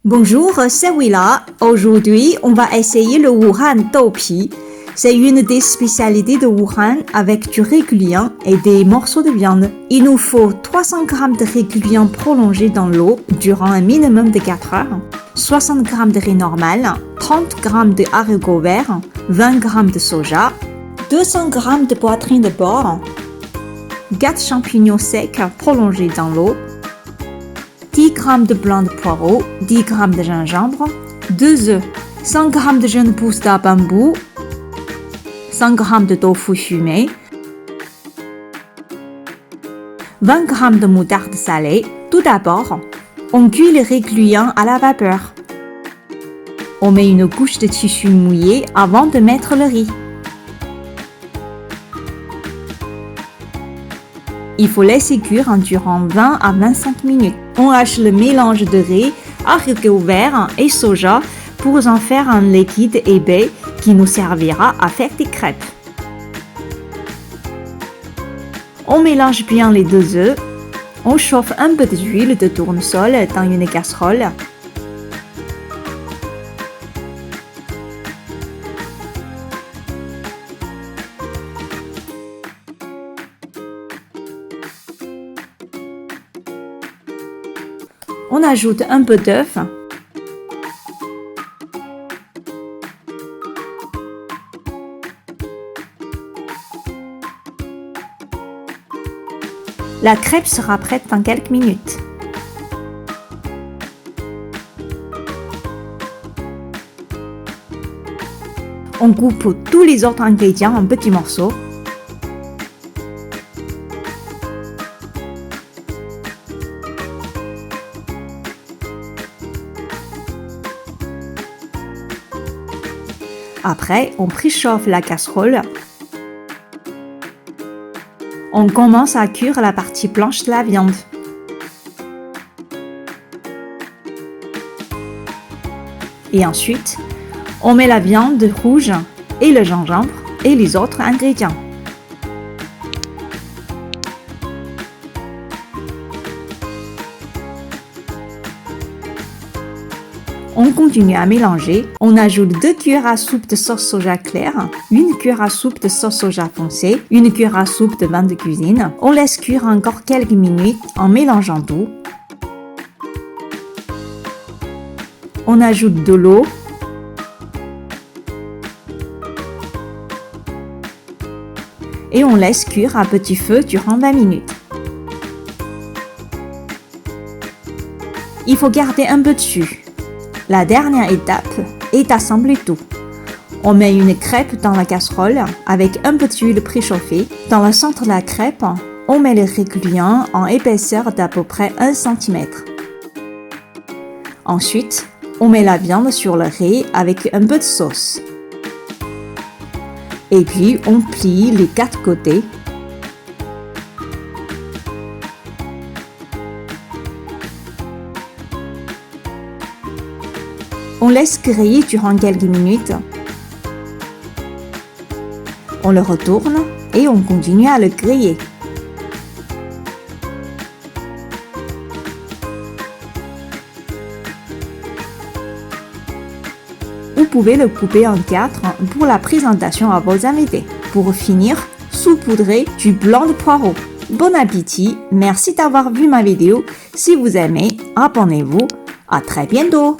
Bonjour, c'est Willa. Aujourd'hui, on va essayer le Wuhan Doupi. C'est une des spécialités de Wuhan avec du régulier et des morceaux de viande. Il nous faut 300 g de régulier prolongé dans l'eau durant un minimum de 4 heures, 60 g de riz normal, 30 g de haricots verts, 20 g de soja, 200 g de poitrine de porc, 4 champignons secs prolongés dans l'eau, 10 g de blanc de poireau, 10 g de gingembre, 2 œufs, 100 g de jeunes pousses de bambou, 100 g de tofu fumé, 20 g de moutarde salée. Tout d'abord, on cuit les réguliers à la vapeur. On met une couche de tissu mouillé avant de mettre le riz. Il faut laisser cuire durant 20 à 25 minutes. On hache le mélange de riz, haricots verts et soja pour en faire un liquide épais qui nous servira à faire des crêpes. On mélange bien les 2 œufs. On chauffe un peu d'huile de tournesol dans une casserole. On ajoute un peu d'œuf. La crêpe sera prête dans quelques minutes. On coupe tous les autres ingrédients en petits morceaux. Après, on préchauffe la casserole. On commence à cuire la partie blanche de la viande. Et ensuite, on met la viande rouge et le gingembre et les autres ingrédients. On continue à mélanger. On ajoute 2 cuillères à soupe de sauce soja claire, 1 cuillère à soupe de sauce soja foncée, 1 cuillère à soupe de vin de cuisine. On laisse cuire encore quelques minutes en mélangeant tout. On ajoute de l'eau. Et on laisse cuire à petit feu durant 20 minutes. Il faut garder un peu de jus. La dernière étape est d'assembler tout. On met une crêpe dans la casserole avec un peu d'huile préchauffée. Dans le centre de la crêpe, on met les réguliers en épaisseur d'à peu près 1 cm. Ensuite, on met la viande sur le riz avec un peu de sauce. Et puis, on plie les 4 côtés. On laisse griller durant quelques minutes. On le retourne et on continue à le griller. Vous pouvez le couper en 4 pour la présentation à vos invités. Pour finir, saupoudrez du blanc de poireau. Bon appétit, merci d'avoir vu ma vidéo. Si vous aimez, abonnez-vous. À très bientôt!